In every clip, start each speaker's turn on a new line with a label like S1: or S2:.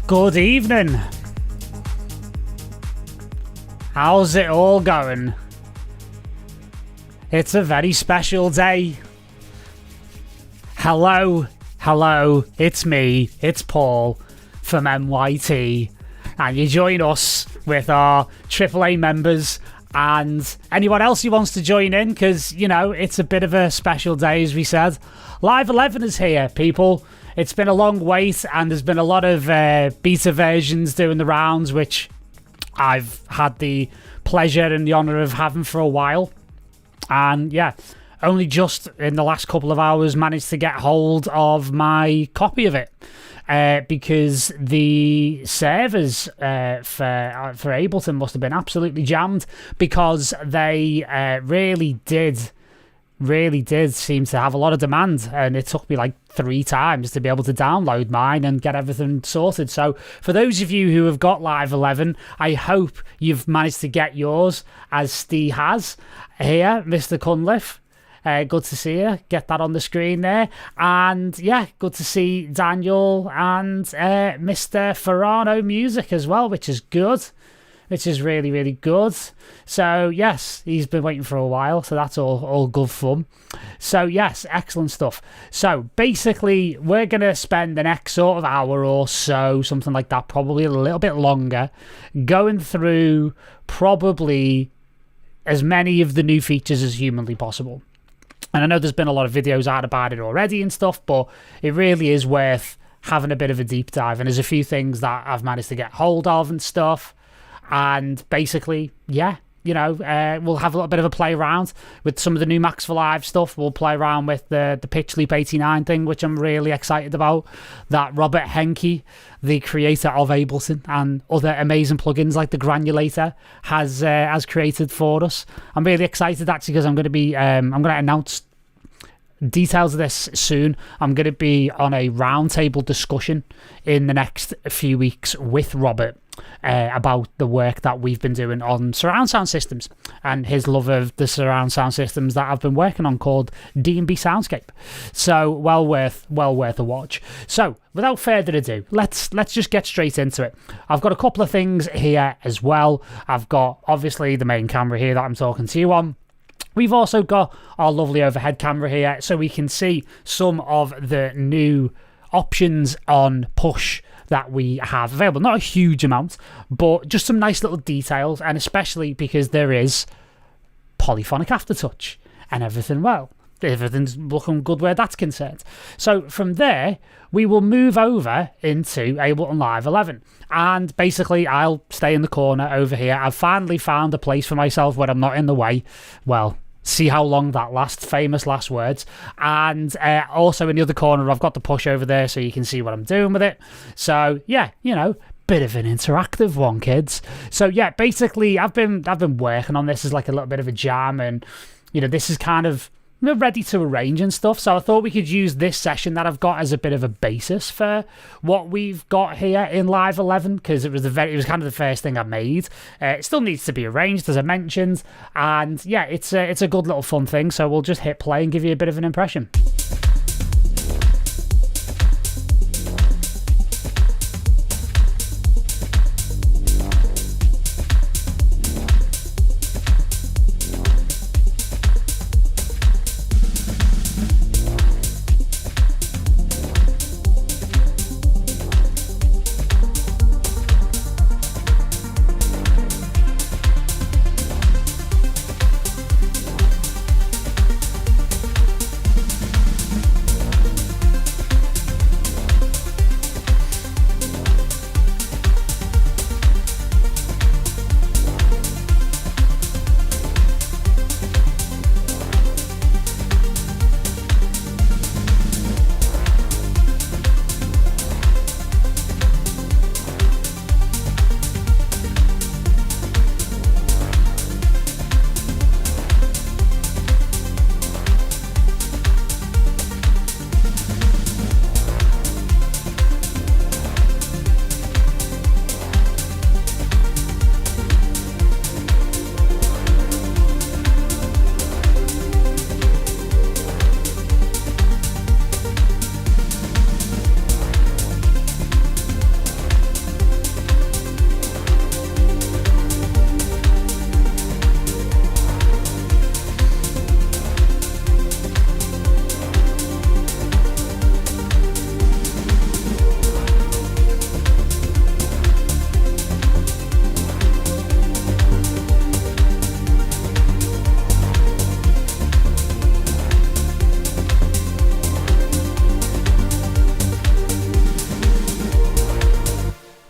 S1: Good evening. How's it all going? It's a very special day. Hello, it's me, it's Paul from MYT, and you join us with our AAA members and anyone else who wants to join in, because, you know, it's a bit of a special day, as we said. Live 11 is here, people. It's been a long wait, and there's been a lot of beta versions doing the rounds, which I've had the pleasure and the honour of having for a while. And yeah, only just in the last couple of hours managed to get hold of my copy of it. Because the servers for Ableton must have been absolutely jammed, because they really did seem to have a lot of demand, and it took me like 3 times to be able to download mine and get everything sorted. So for those of you who have got Live 11, I hope you've managed to get yours, as Steve has here, Mr. Cunliffe. Good to see you. Get that on the screen there. And yeah, good to see Daniel and Mr. Ferrano Music as well, which is good. Which is really, really good. So yes, he's been waiting for a while, so that's all good fun. So yes, excellent stuff. So basically, we're going to spend the next sort of hour or so, something like that, probably a little bit longer, going through probably as many of the new features as humanly possible. And I know there's been a lot of videos out about it already and stuff, but it really is worth having a bit of a deep dive. And there's a few things that I've managed to get hold of and stuff. And basically, yeah, you know, we'll have a little bit of a play around with some of the new Max for Live stuff. We'll play around with the Pitch Loop 89 thing, which I'm really excited about. That Robert Henke, the creator of Ableton and other amazing plugins like the Granulator, has created for us. I'm really excited actually, because I'm going to announce details of this soon. I'm going to be on a roundtable discussion in the next few weeks with Robert about the work that we've been doing on surround sound systems and his love of the surround sound systems that I've been working on, called D&B Soundscape. So well worth a watch. So without further ado, let's just get straight into it. I've got a couple of things here as well. I've got obviously the main camera here that I'm talking to you on. We've also got our lovely overhead camera here, so we can see some of the new options on push that we have available. Not a huge amount, but just some nice little details, and especially because there is polyphonic aftertouch and everything's looking good where that's concerned. So from there, we will move over into Ableton Live 11. And basically, I'll stay in the corner over here. I've finally found a place for myself where I'm not in the way. Well, see how long that lasts, famous last words. And also in the other corner, I've got the push over there so you can see what I'm doing with it. So yeah, you know, bit of an interactive one, kids. So yeah, basically I've been working on this as like a little bit of a jam, and you know, this is kind of ready to arrange and stuff. So I thought we could use this session that I've got as a bit of a basis for what we've got here in Live 11, because it was kind of the first thing I made. It still needs to be arranged, as I mentioned, and yeah, it's a good little fun thing. So we'll just hit play and give you a bit of an impression.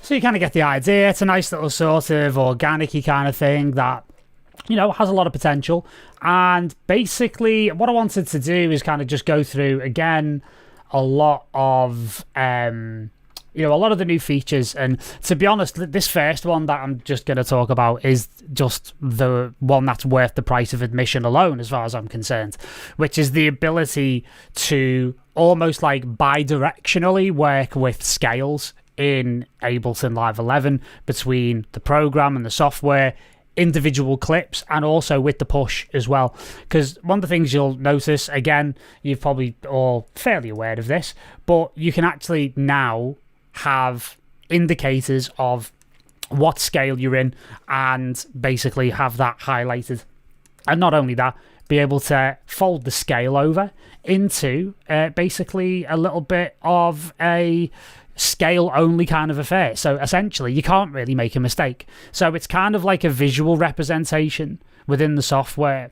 S1: So you kind of get the idea. It's a nice little sort of organic-y kind of thing that, you know, has a lot of potential. And basically what I wanted to do is kind of just go through again a lot of you know, a lot of the new features. And to be honest, this first one that I'm just going to talk about is just the one that's worth the price of admission alone, as far as I'm concerned, which is the ability to almost like bi-directionally work with scales in Ableton Live 11 between the program and the software, individual clips, and also with the push as well. Because one of the things you'll notice, again, you're probably all fairly aware of this, but you can actually now have indicators of what scale you're in and basically have that highlighted. And not only that, be able to fold the scale over into basically a little bit of a scale only kind of affair. So essentially you can't really make a mistake. So it's kind of like a visual representation within the software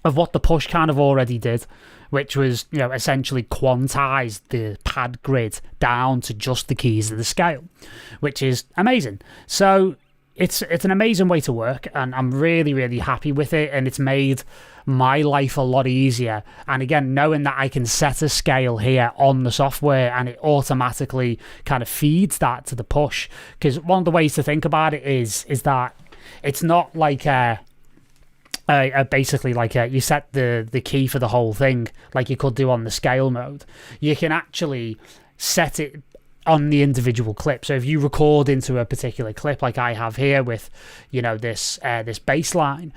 S1: of what the push kind of already did, which was, you know, essentially quantize the pad grid down to just the keys of the scale, which is amazing. So it's an amazing way to work, and I'm really, really happy with it, and it's made my life a lot easier. And again, knowing that I can set a scale here on the software and it automatically kind of feeds that to the push, because one of the ways to think about it is that it's not like basically like you set the key for the whole thing like you could do on the scale mode. You can actually set it on the individual clip. So if you record into a particular clip like I have here with, you know, this bass line,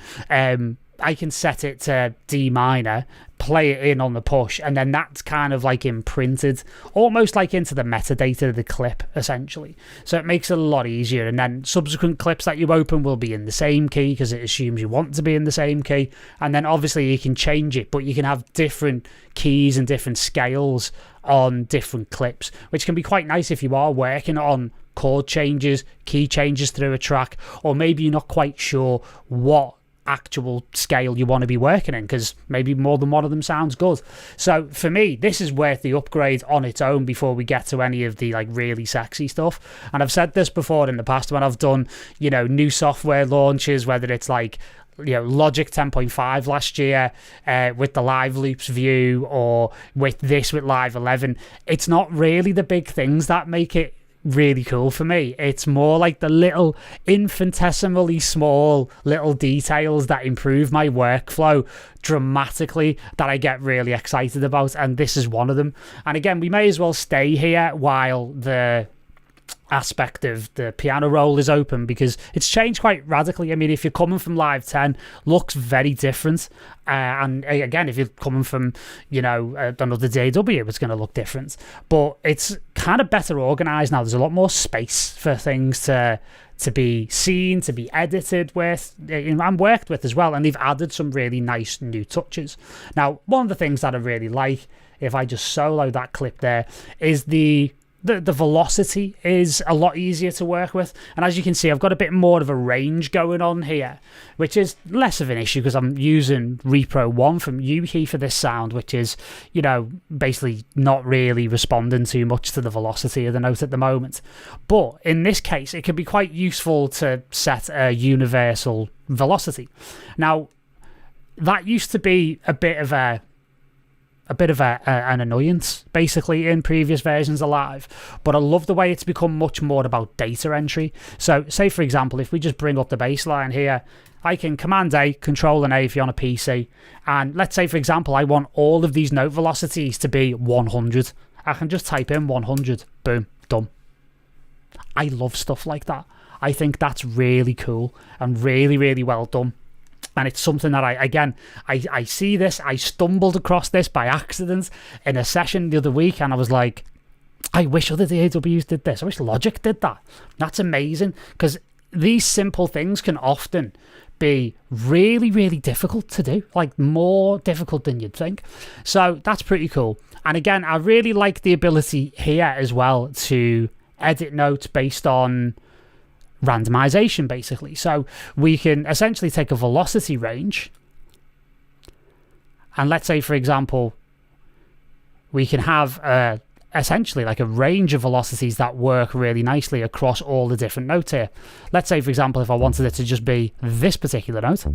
S1: I can set it to D minor, play it in on the push, and then that's kind of like imprinted almost like into the metadata of the clip essentially. So it makes it a lot easier, and then subsequent clips that you open will be in the same key because it assumes you want to be in the same key. And then obviously you can change it, but you can have different keys and different scales on different clips, which can be quite nice if you are working on chord changes, key changes through a track, or maybe you're not quite sure what actual scale you want to be working in, because maybe more than one of them sounds good. So for me, this is worth the upgrade on its own before we get to any of the like really sexy stuff. And I've said this before in the past when I've done, you know, new software launches, whether it's like, you know, Logic 10.5 last year with the Live Loops view, or with this with Live 11, it's not really the big things that make it really cool for me. It's more like the little infinitesimally small little details that improve my workflow dramatically that I get really excited about, and this is one of them. And again, we may as well stay here while the aspect of the piano roll is open, because it's changed quite radically. I mean, if you're coming from Live 10, looks very different, and again, if you're coming from, you know, another DAW, it's going to look different, but it's kind of better organized now. There's a lot more space for things to be seen, to be edited with, and worked with as well, and they've added some really nice new touches. Now, one of the things that I really like, if I just solo that clip there, is the velocity is a lot easier to work with. And as you can see, I've got a bit more of a range going on here, which is less of an issue because I'm using Repro 1 from Yuhi for this sound, which is, you know, basically not really responding too much to the velocity of the note at the moment. But in this case, it can be quite useful to set a universal velocity. Now, that used to be a bit of an annoyance basically in previous versions of Live, but I love the way it's become much more about data entry. So say for example, if we just bring up the bass line here, I can Command A, Control and A if you're on a PC, and let's say for example I want all of these note velocities to be 100. I can just type in 100, boom, done. I love stuff like that. I think that's really cool and really, really well done. And it's something that I see this, I stumbled across this by accident in a session the other week, and I was like, I wish other DAWs did this. I wish Logic did that. That's amazing, because these simple things can often be really, really difficult to do, like more difficult than you'd think. So that's pretty cool. And again, I really like the ability here as well to edit notes based on randomization basically. So we can essentially take a velocity range, and let's say for example we can have a essentially like a range of velocities that work really nicely across all the different notes here. Let's say, for example, if I wanted it to just be this particular note,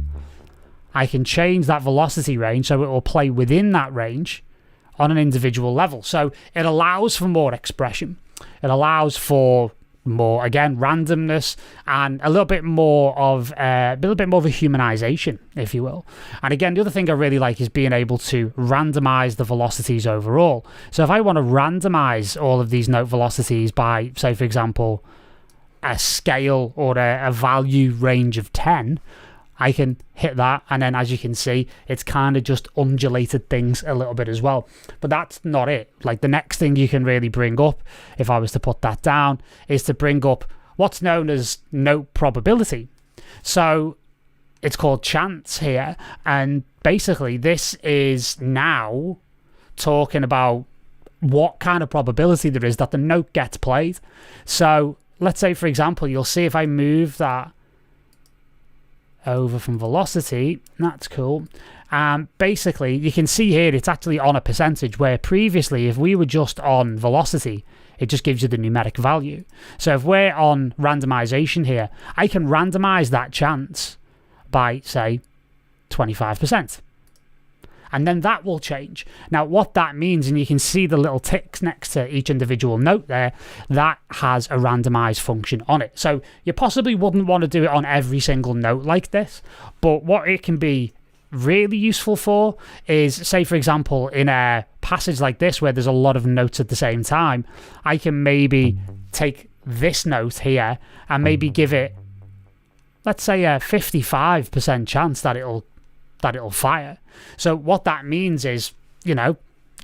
S1: I can change that velocity range so it will play within that range on an individual level. So it allows for more expression. It allows for more, again, randomness, and a little bit more of a humanization, if you will. And again, the other thing I really like is being able to randomize the velocities overall. So if I want to randomize all of these note velocities by, say, for example, a scale or a value range of 10, I can hit that, and then as you can see, it's kind of just undulated things a little bit as well. But that's not it. Like, the next thing you can really bring up, if I was to put that down, is to bring up what's known as note probability. So it's called chance here, and basically this is now talking about what kind of probability there is that the note gets played. So let's say, for example, you'll see if I move that over from velocity, that's cool. Basically, you can see here it's actually on a percentage, where previously, if we were just on velocity, it just gives you the numeric value. So if we're on randomization here, I can randomize that chance by, say, 25%. And then that will change. Now, what that means, and you can see the little ticks next to each individual note there, that has a randomized function on it. So you possibly wouldn't want to do it on every single note like this, but what it can be really useful for is, say, for example, in a passage like this where there's a lot of notes at the same time, I can maybe take this note here and maybe give it, let's say, a 55% chance that it'll fire. So what that means is, you know,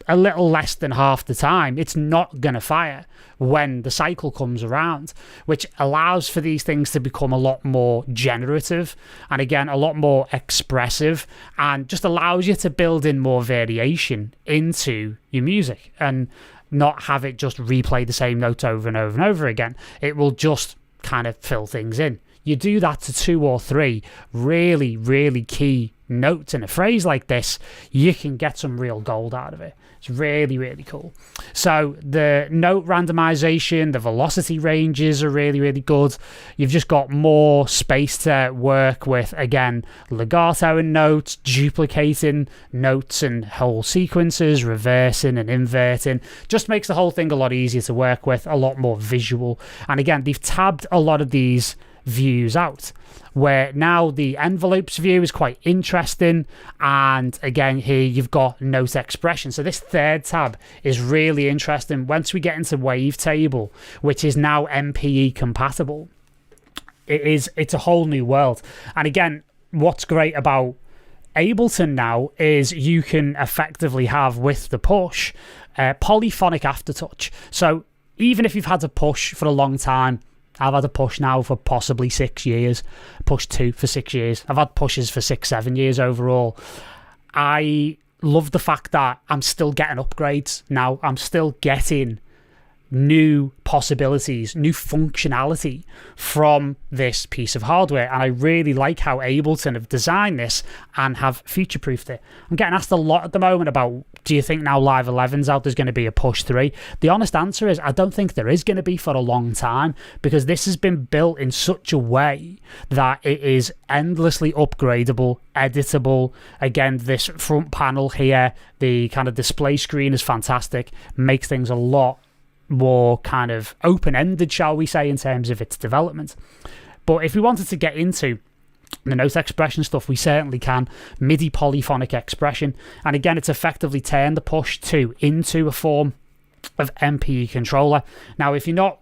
S1: a little less than half the time, it's not going to fire when the cycle comes around, which allows for these things to become a lot more generative and, again, a lot more expressive, and just allows you to build in more variation into your music and not have it just replay the same note over and over and over again. It will just kind of fill things in. You do that to 2 or 3 really, really key notes in a phrase like this, you can get some real gold out of it. It's really, really cool. So the note randomization, the velocity ranges are really, really good. You've just got more space to work with, again, legato in notes, duplicating notes and whole sequences, reversing and inverting. Just makes the whole thing a lot easier to work with, a lot more visual. And again, they've tabbed a lot of these views out, where now the envelopes view is quite interesting, and again here you've got note expression. So this third tab is really interesting once we get into wavetable, which is now MPE compatible. It's a whole new world. And again, what's great about Ableton now is you can effectively have, with the push, polyphonic aftertouch. So even if you've had to push for a long time, I've had a push now for possibly 6 years, push 2 for 6 years. I've had pushes for 6-7 years overall. I love the fact that I'm still getting upgrades now. I'm still getting new possibilities, new functionality from this piece of hardware, and I really like how Ableton have designed this and have future-proofed it. I'm getting asked a lot at the moment about, do you think now Live 11's out, there's going to be a push 3? The honest answer is I don't think there is going to be for a long time, because this has been built in such a way that it is endlessly upgradable, editable. Again, this front panel here, the kind of display screen is fantastic, makes things a lot more kind of open-ended, shall we say, in terms of its development. But if we wanted to get into the note expression stuff, we certainly can. MIDI polyphonic expression, and again, it's effectively turned the push 2 into a form of MPE controller. Now, if you're not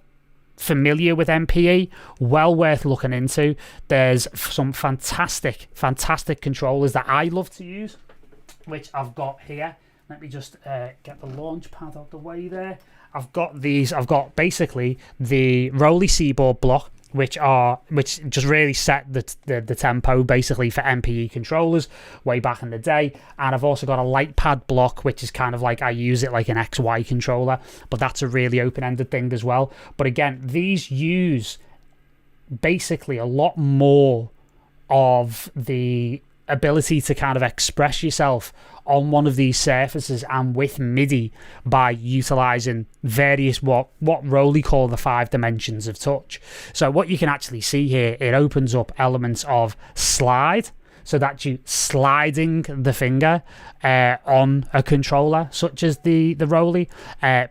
S1: familiar with MPE, well worth looking into. There's some fantastic controllers that I love to use, which I've got here. Let me just get the launch pad out the way there. I've got basically the Rolly Seaboard block, which just really set the tempo basically for MPE controllers way back in the day. And I've also got a light pad block, which is kind of like, I use it like an XY controller, but that's a really open-ended thing as well. But again, these use basically a lot more of the ability to kind of express yourself on one of these surfaces and with MIDI by utilizing various what Rolly call the 5 dimensions of touch. So what you can actually see here, it opens up elements of slide, so that you sliding the finger on a controller, such as the Rolly.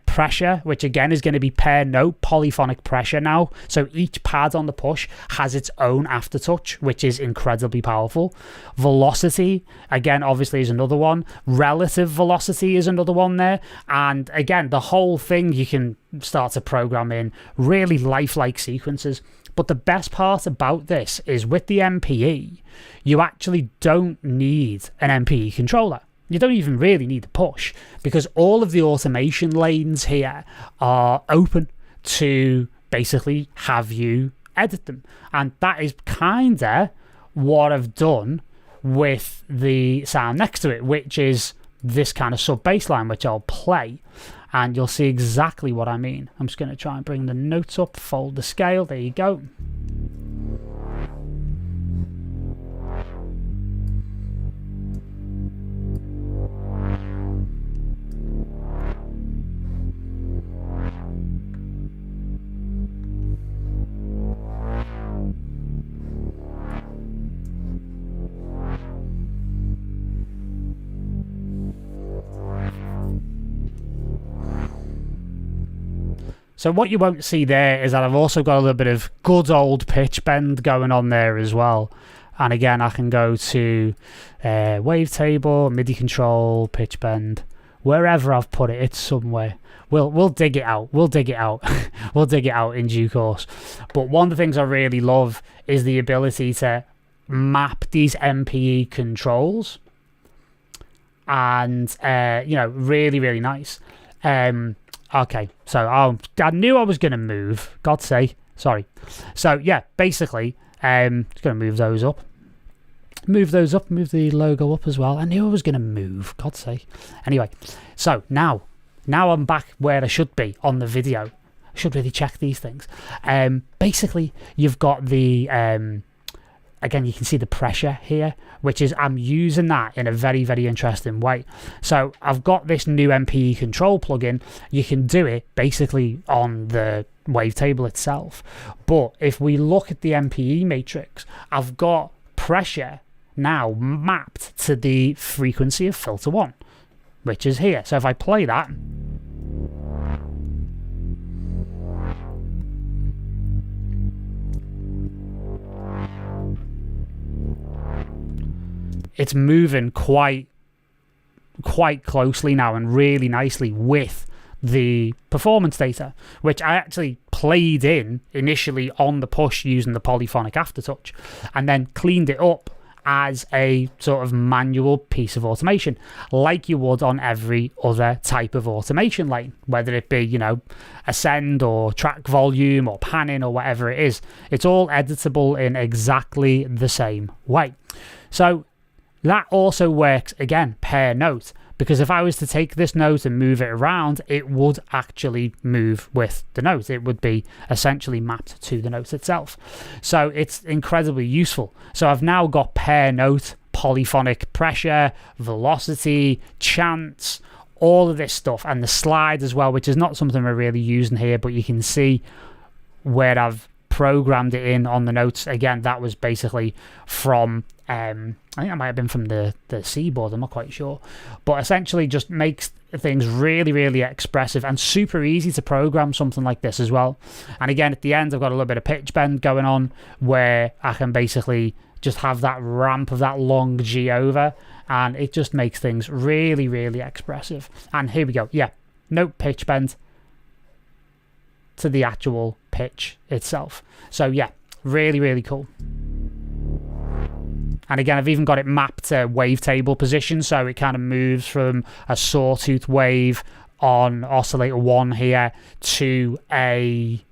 S1: Pressure, which again is going to be per note polyphonic pressure now. So each pad on the push has its own aftertouch, which is incredibly powerful. Velocity, again, obviously is another one. Relative velocity is another one there. And again, the whole thing you can start to program in really lifelike sequences. But the best part about this is with the MPE, you actually don't need an MPE controller. You don't even really need the push, because all of the automation lanes here are open to basically have you edit them. And that is kinda what I've done with the sound next to it, which is this kind of sub bass line, which I'll play, and you'll see exactly what I mean. I'm just going to try and bring the notes up, fold the scale, there you go. So what you won't see there is that I've also got a little bit of good old pitch bend going on there as well. And again, I can go to wavetable, MIDI control, pitch bend, wherever I've put it, it's somewhere. We'll dig it out. We'll dig it out. We'll dig it out in due course. But one of the things I really love is the ability to map these MPE controls, and really, really nice. Okay, so I knew I was going to move. God's sake. Sorry. So, yeah, basically, just going to move those up. Move those up, move the logo up as well. I knew I was going to move. God's sake. Anyway, so now I'm back where I should be on the video. I should really check these things. Basically, you've got the... again, you can see the pressure here, which is I'm using that in a very, very interesting way. So I've got this new MPE control plugin. You can do it basically on the wavetable itself. But if we look at the MPE matrix, I've got pressure now mapped to the frequency of filter 1, which is here. So if I play that, it's moving quite closely now and really nicely with the performance data, which I actually played in initially on the push using the polyphonic aftertouch, and then cleaned it up as a sort of manual piece of automation, like you would on every other type of automation lane, whether it be, ascend or track volume or panning or whatever it is. It's all editable in exactly the same way. So that also works, again, per note, because if I was to take this note and move it around, it would actually move with the note. It would be essentially mapped to the note itself. So it's incredibly useful. So I've now got per note, polyphonic pressure, velocity, chance, all of this stuff, and the slide as well, which is not something we're really using here, but you can see where I've programmed it in on the notes. Again, that was basically from... I think that might have been from the C board, I'm not quite sure. But essentially just makes things really, really expressive and super easy to program something like this as well. And again, at the end, I've got a little bit of pitch bend going on where I can basically just have that ramp of that long G over, and it just makes things really, really expressive. And here we go. Yeah, note pitch bend to the actual pitch itself. So yeah, really, really cool. And again, I've even got it mapped to wavetable position, so it kind of moves from a sawtooth wave on oscillator 1 here to a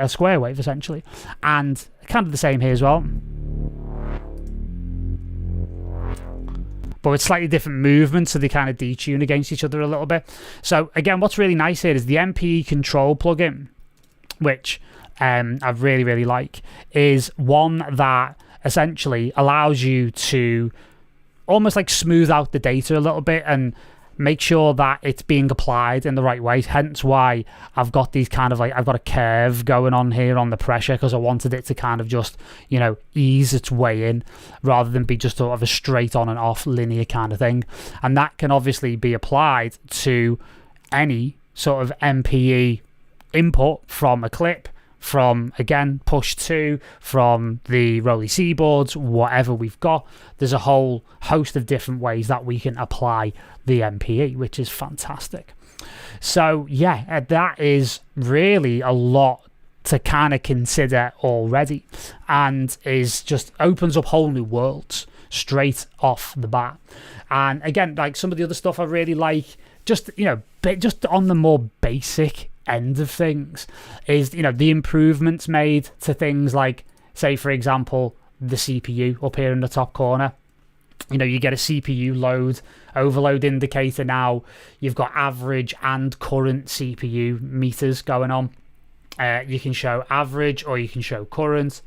S1: square wave, essentially. And kind of the same here as well. But with slightly different movements, so they kind of detune against each other a little bit. So again, what's really nice here is the MPE control plugin, which I really, really like, is one that essentially allows you to almost like smooth out the data a little bit and make sure that it's being applied in the right way. Hence why I've got these kind of like, I've got a curve going on here on the pressure, because I wanted it to kind of just, you know, ease its way in rather than be just sort of a straight on and off linear kind of thing. And that can obviously be applied to any sort of MPE input from a clip, from, again, push 2, from the Rolly C boards, whatever we've got. There's a whole host of different ways that we can apply the MPE, which is fantastic. So yeah, that is really a lot to kind of consider already, and is just opens up whole new worlds straight off the bat. And again, like some of the other stuff I really like, just, you know, just on the more basic end of things, is, you know, the improvements made to things like, say for example, the CPU up here in the top corner. You know, you get a CPU load overload indicator now. You've got average and current CPU meters going on. You can show average or you can show current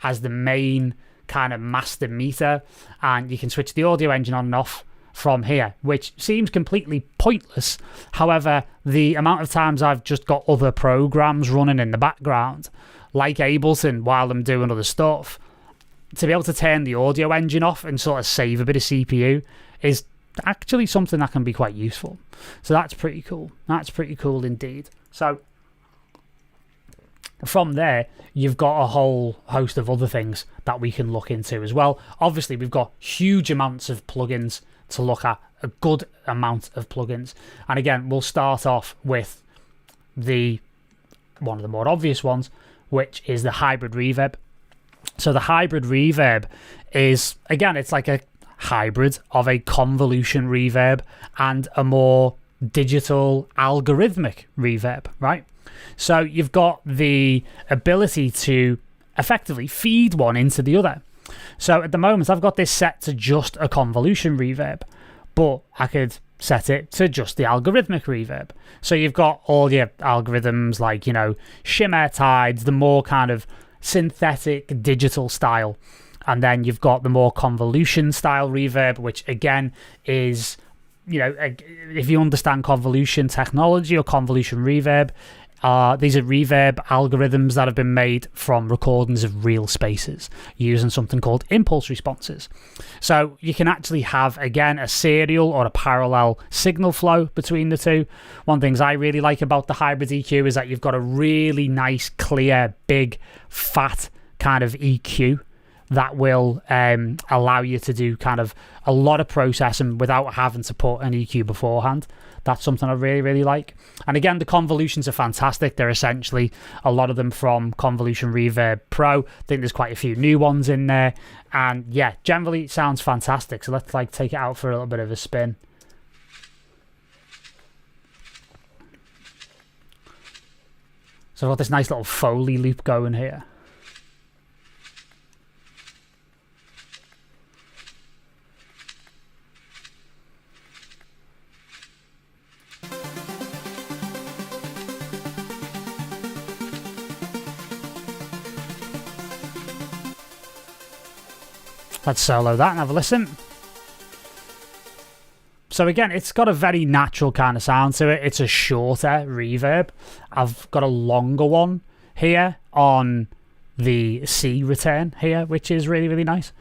S1: as the main kind of master meter, and you can switch the audio engine on and off from here, which seems completely pointless. However, the amount of times I've just got other programs running in the background, like Ableton, while I'm doing other stuff, to be able to turn the audio engine off and sort of save a bit of CPU is actually something that can be quite useful. So that's pretty cool. That's pretty cool indeed. So from there, you've got a whole host of other things that we can look into as well. Obviously, we've got huge amounts of plugins to look at, a good amount of plugins. And again, we'll start off with one of the more obvious ones, which is the hybrid reverb. So the hybrid reverb is, again, it's like a hybrid of a convolution reverb and a more digital algorithmic reverb, right? So you've got the ability to effectively feed one into the other. So at the moment, I've got this set to just a convolution reverb, but I could set it to just the algorithmic reverb. So you've got all your algorithms like, you know, shimmer, tides, the more kind of synthetic digital style. And then you've got the more convolution style reverb, which again is, you know, if you understand convolution technology or convolution reverb, these are reverb algorithms that have been made from recordings of real spaces using something called impulse responses. So you can actually have, again, a serial or a parallel signal flow between the two. One of the things I really like about the hybrid EQ is that you've got a really nice, clear, big, fat kind of EQ that will allow you to do kind of a lot of processing without having to put an EQ beforehand. That's something I really, really like. And again, the convolutions are fantastic. They're essentially a lot of them from Convolution Reverb Pro. I think there's quite a few new ones in there. And yeah, generally it sounds fantastic. So let's like take it out for a little bit of a spin. So I've got this nice little Foley loop going here. Let's solo that and have a listen. So again, it's got a very natural kind of sound to it. It's a shorter reverb. I've got a longer one here on the C return here, which is really, really nice.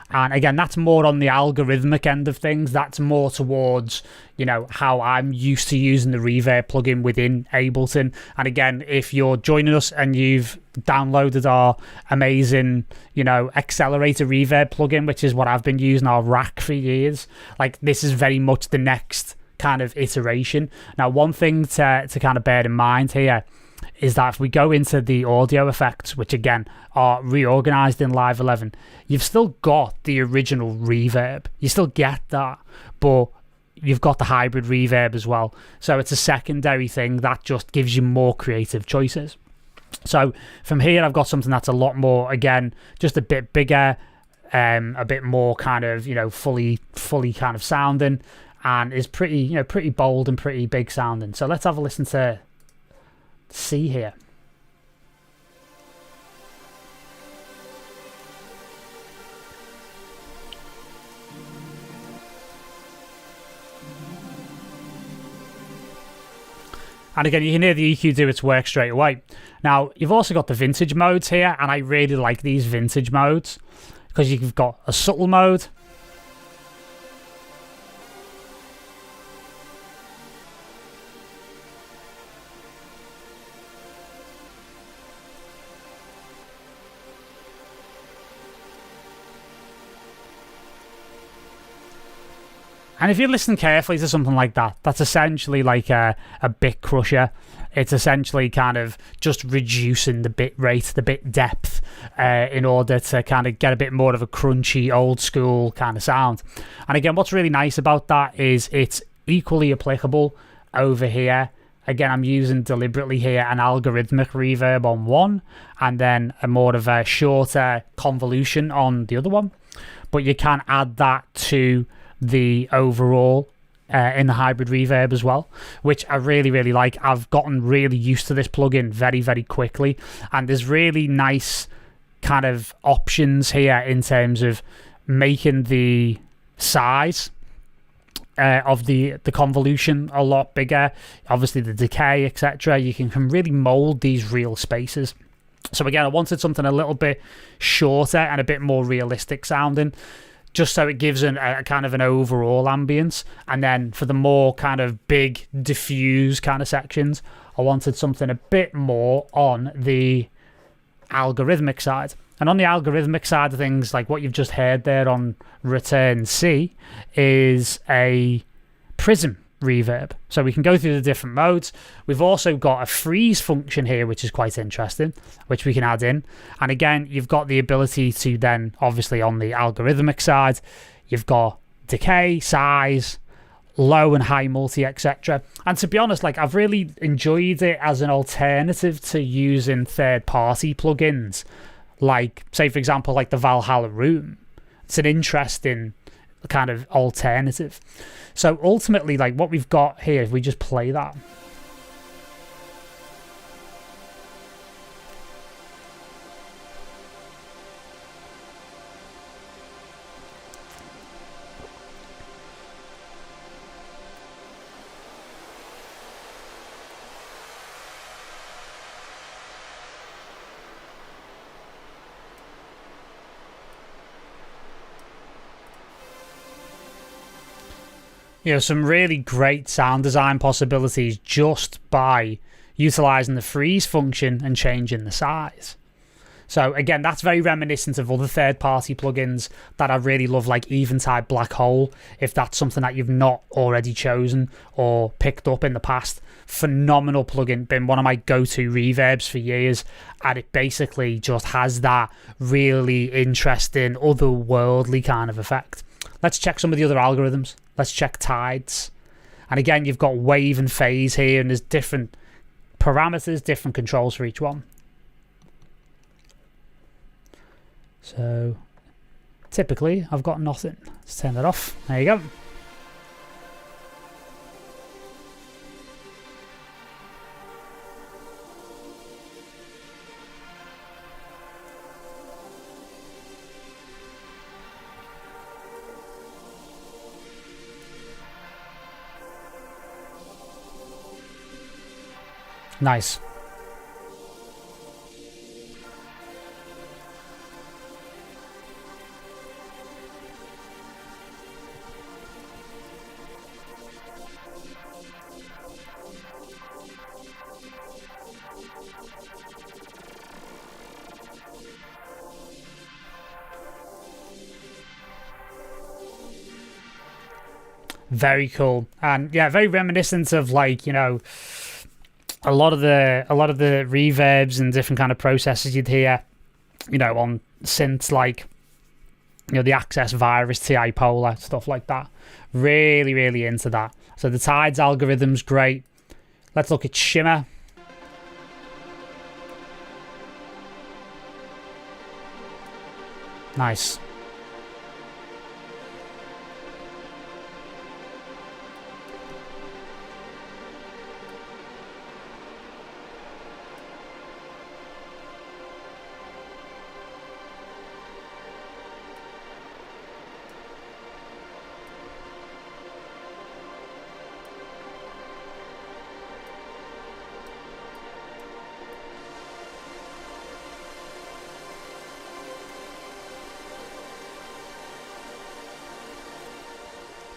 S1: And again, that's more on the algorithmic end of things. That's more towards, you know, how I'm used to using the reverb plugin within Ableton. And again, if you're joining us and you've downloaded our amazing, you know, accelerator reverb plugin, which is what I've been using our rack for years, like this is very much the next kind of iteration. Now, one thing to kind of bear in mind here is that if we go into the audio effects, which again are reorganized in Live 11, you've still got the original reverb. You still get that, but you've got the hybrid reverb as well. So it's a secondary thing that just gives you more creative choices. So from here, I've got something that's a lot more, again, just a bit bigger, a bit more kind of, you know, fully kind of sounding, and is pretty, you know, pretty bold and pretty big sounding. So let's have a listen to C here. And again, you can hear the EQ do its work straight away. Now, you've also got the vintage modes here, and I really like these vintage modes because you've got a subtle mode. And if you listen carefully to something like that, that's essentially like a bit crusher. It's essentially kind of just reducing the bit rate, the bit depth, in order to kind of get a bit more of a crunchy, old school kind of sound. And again, what's really nice about that is it's equally applicable over here. Again, I'm using deliberately here an algorithmic reverb on one, and then a more of a shorter convolution on the other one. But you can add that to the overall in the hybrid reverb as well, which I really, really like. I've gotten really used to this plugin very, very quickly, and there's really nice kind of options here in terms of making the size of the convolution a lot bigger, obviously the decay, etc. You can really mold these real spaces. So again, I wanted something a little bit shorter and a bit more realistic sounding, just so it gives a kind of an overall ambience. And then for the more kind of big, diffuse kind of sections, I wanted something a bit more on the algorithmic side. And on the algorithmic side of things, like what you've just heard there on Return C, is a prism reverb. So we can go through the different modes. We've also got a freeze function here, which is quite interesting, which we can add in. And again, you've got the ability to then, obviously on the algorithmic side, you've got decay, size, low and high multi, etc. And to be honest, like I've really enjoyed it as an alternative to using third-party plugins, like say for example like the Valhalla Room. It's an interesting kind of alternative. So ultimately, like what we've got here, if we just play that, you know, some really great sound design possibilities just by utilizing the freeze function and changing the size. So again, that's very reminiscent of other third-party plugins that I really love, like Eventide Black Hole. If that's something that you've not already chosen or picked up in the past, phenomenal plugin, been one of my go-to reverbs for years, and it basically just has that really interesting, otherworldly kind of effect. Let's check some of the other algorithms. Let's check tides. And again, you've got wave and phase here, and there's different parameters, different controls for each one. So typically, I've got nothing. Let's turn that off. There you go. Nice. Very cool. And yeah, very reminiscent of, like, you know, a lot of the reverbs and different kind of processes you'd hear, you know, on synths like, you know, the Access Virus, TI Polar, stuff like that. Really, really into that. So the Tides algorithm's great. Let's look at Shimmer. Nice.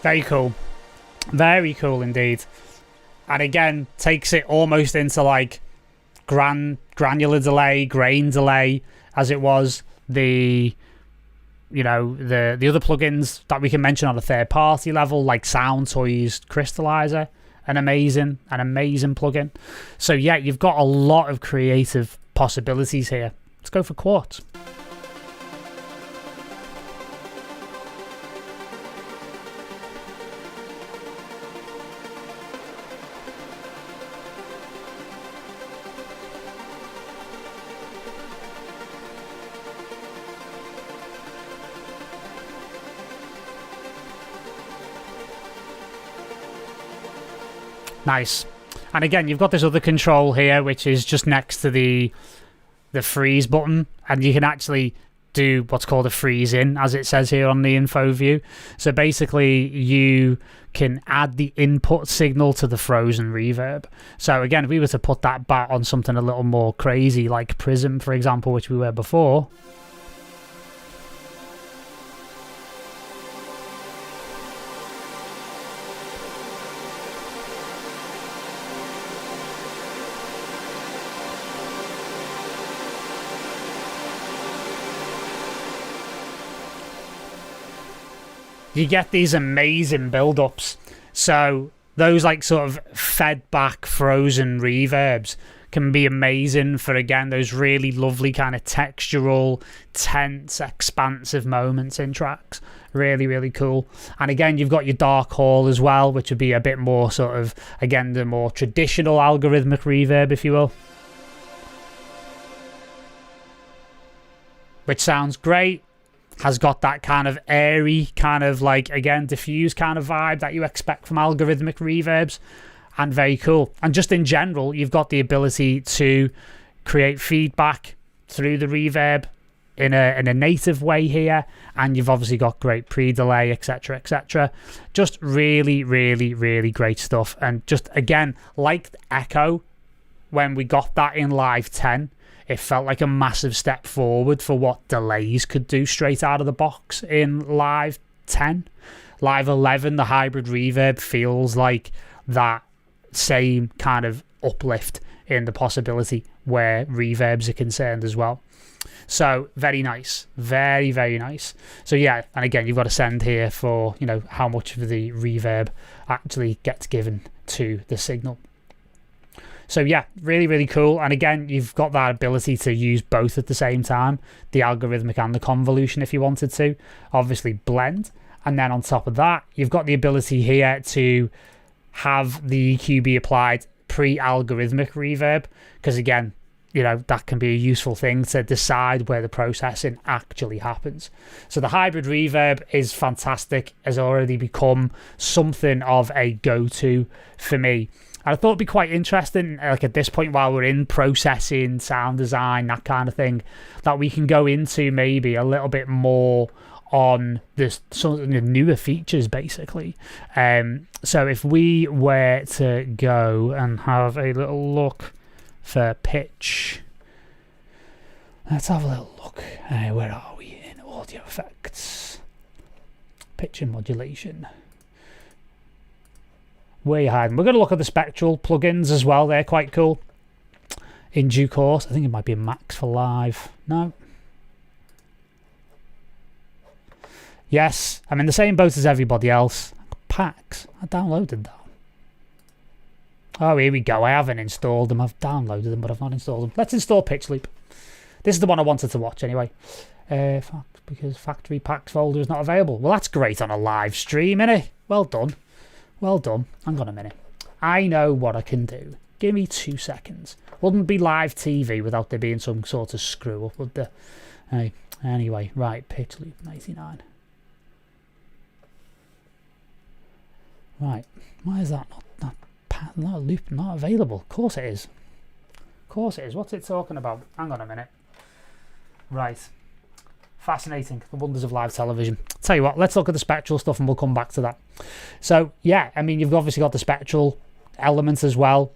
S1: Very cool. Very cool indeed. And again, takes it almost into like granular delay, grain delay, as it was the the other plugins that we can mention on a third party level, like Sound Toys Crystallizer, an amazing plugin. So yeah, you've got a lot of creative possibilities here. Let's go for Quartz. Nice. And again, you've got this other control here, which is just next to the freeze button, and you can actually do what's called a freeze in, as it says here on the info view. So basically, you can add the input signal to the frozen reverb. So again, if we were to put that back on something a little more crazy, like Prism, for example, which we were before. You get these amazing build-ups. So those like sort of fed back frozen reverbs can be amazing for, again, those really lovely kind of textural, tense, expansive moments in tracks. Really, really cool. And again, you've got your dark hall as well, which would be a bit more sort of, again, the more traditional algorithmic reverb, if you will. Which sounds great. Has got that kind of airy, kind of like, again, diffuse kind of vibe that you expect from algorithmic reverbs, and very cool. And just in general, you've got the ability to create feedback through the reverb in a native way here, and you've obviously got great pre-delay, etc, etc. Just really, really, really great stuff. And just, again, like Echo, when we got that in Live 10, it felt like a massive step forward for what delays could do straight out of the box in Live 10. Live 11, the hybrid reverb feels like that same kind of uplift in the possibility where reverbs are concerned as well. So very nice. Very, very nice. So yeah, and again, you've got a send here for, how much of the reverb actually gets given to the signal. So yeah, really, really cool. And again, you've got that ability to use both at the same time, the algorithmic and the convolution if you wanted to, obviously blend. And then on top of that, you've got the ability here to have the EQ applied pre-algorithmic reverb, because again, that can be a useful thing to decide where the processing actually happens. So the hybrid reverb is fantastic, has already become something of a go-to for me. And I thought it'd be quite interesting, like at this point while we're in processing, sound design, that kind of thing, that we can go into maybe a little bit more on some of the newer features, basically. So if we were to go and have a little look for pitch, let's have a little look. Where are we in audio effects? Pitch and modulation. Where you hiding? We're going to look at the spectral plugins as well. They're quite cool. In due course, I think it might be a max for live. No. Yes, I'm in the same boat as everybody else. Packs. I downloaded that. Oh, here we go. I haven't installed them. I've downloaded them, but I've not installed them. Let's install Pitch Loop. This is the one I wanted to watch anyway. Because factory packs folder is not available. Well, that's great on a live stream, innit? Well done. Well done. Hang on a minute. I know what I can do. Give me 2 seconds. Wouldn't be live TV without there being some sort of screw up, would there? Anyway, right. Pitch Loop 99. Right. Why is that not loop not available? Of course it is. Of course it is. What's it talking about? Hang on a minute. Right. Fascinating. The wonders of live television. Tell you what, let's look at the spectral stuff and we'll come back to that. So, yeah, I mean, you've obviously got the spectral elements as well.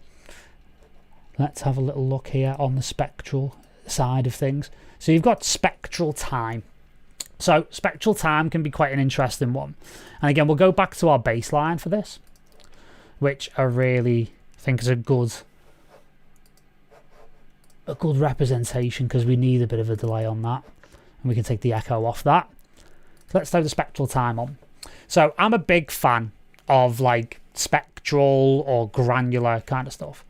S1: Let's have a little look here on the spectral side of things. So you've got spectral time. So spectral time can be quite an interesting one. And again, we'll go back to our baseline for this, which I really think is a good representation, because we need a bit of a delay on that. And we can take the echo off that. So let's throw the spectral time on. So I'm a big fan of like spectral or granular kind of stuff.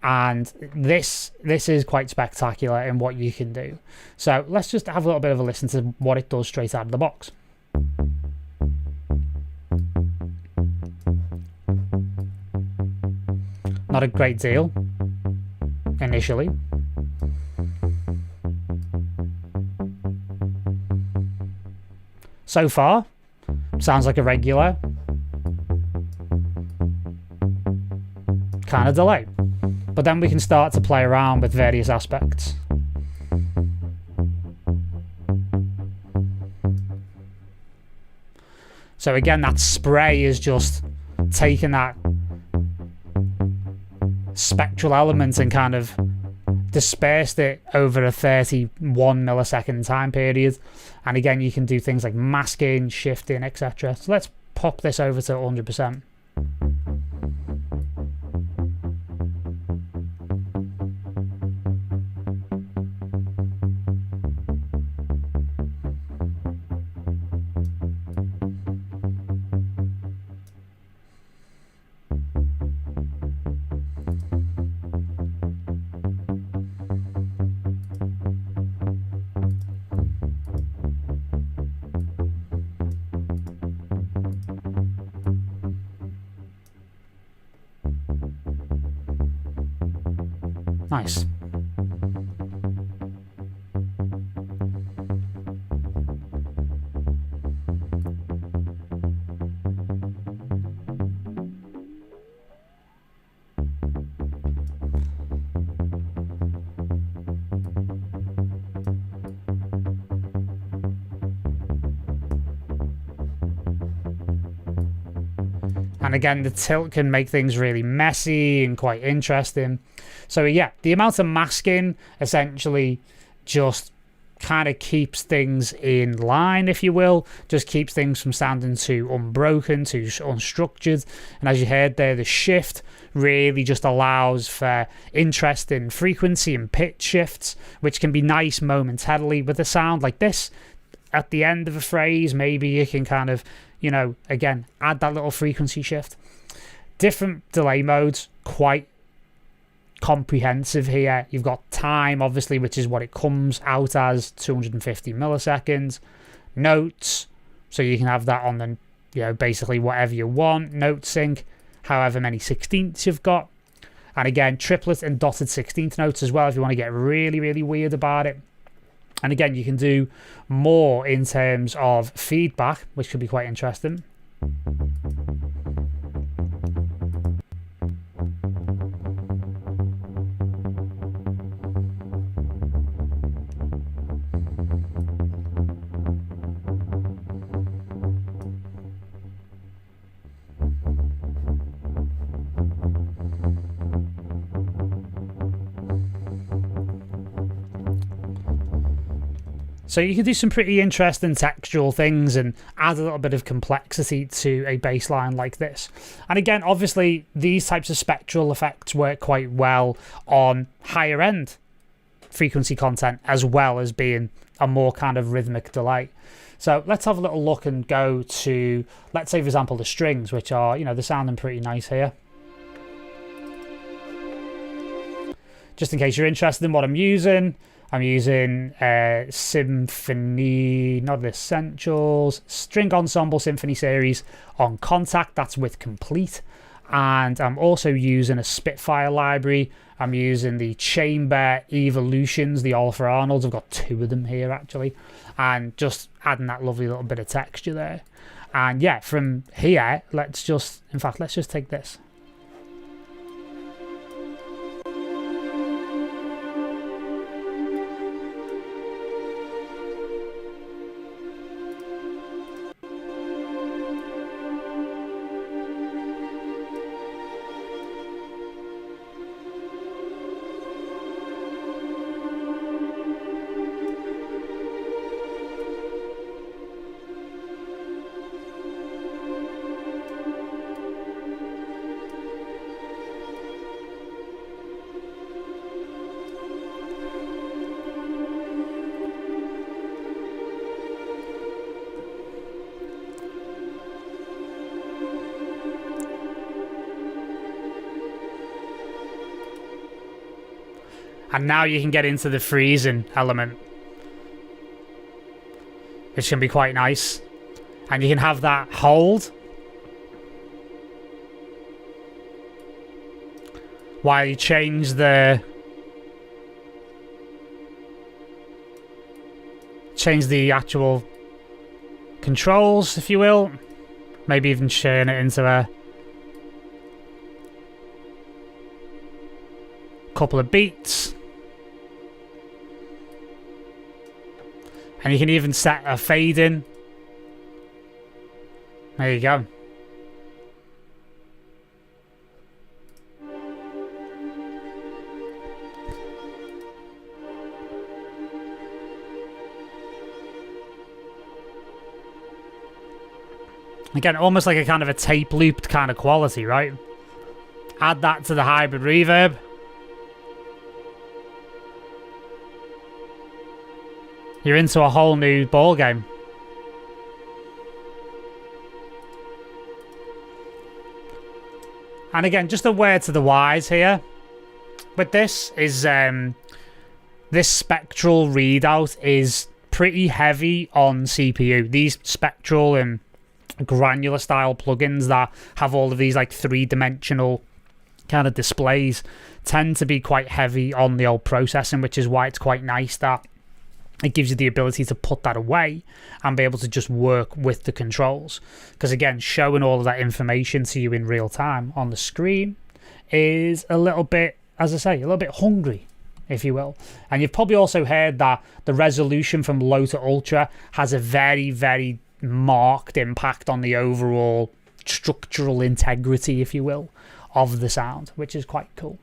S1: And this is quite spectacular in what you can do. So let's just have a little bit of a listen to what it does straight out of the box. Not a great deal initially. So far, sounds like a regular kind of delay. But then we can start to play around with various aspects. So again, that spray is just taking that spectral element and kind of dispersed it over a 31 millisecond time period. And again, you can do things like masking, shifting, etc. So let's pop this over to 100%. Nice. And again, the tilt can make things really messy and quite interesting. So yeah, the amount of masking essentially just kind of keeps things in line, if you will, just keeps things from sounding too unbroken, too unstructured. And as you heard there, the shift really just allows for interesting frequency and pitch shifts, which can be nice momentarily with a sound like this. At the end of a phrase, maybe you can kind of, you know, again, add that little frequency shift. Different delay modes, quite comprehensive here. You've got time, obviously, which is what it comes out as, 250 milliseconds. Notes, so you can have that on the, you know, basically whatever you want. Note sync, however many 16ths you've got. And again, triplet and dotted 16th notes as well if you want to get really, really weird about it. And again, you can do more in terms of feedback, which could be quite interesting. So you can do some pretty interesting textural things and add a little bit of complexity to a bass line like this. And again, obviously, these types of spectral effects work quite well on higher end frequency content, as well as being a more kind of rhythmic delay. So let's have a little look and go to, let's say, for example, the strings, which are, you know, they're sounding pretty nice here. Just in case you're interested in what I'm using Symphony, not Essentials, String Ensemble Symphony Series on Contact. That's with Complete. And I'm also using a Spitfire library. I'm using the Chamber Evolutions, the Oliver Arnolds. I've got two of them here, actually. And just adding that lovely little bit of texture there. And yeah, from here, let's just take this. And now you can get into the freezing element, which can be quite nice. And you can have that hold while you change the actual controls, if you will. Maybe even turn it into a couple of beats. And you can even set a fade in. There you go. Again, almost like a kind of a tape looped kind of quality, right? Add that to the hybrid reverb. You're into a whole new ball game. And again, just a word to the wise here. With this is this spectral readout is pretty heavy on CPU. These spectral and granular style plugins that have all of these like three-dimensional kind of displays tend to be quite heavy on the old processing, which is why it's quite nice that it gives you the ability to put that away and be able to just work with the controls. Because again, showing all of that information to you in real time on the screen is a little bit, as I say, a little bit hungry, if you will. And you've probably also heard that the resolution from low to ultra has a very, very marked impact on the overall structural integrity, if you will, of the sound, which is quite cool.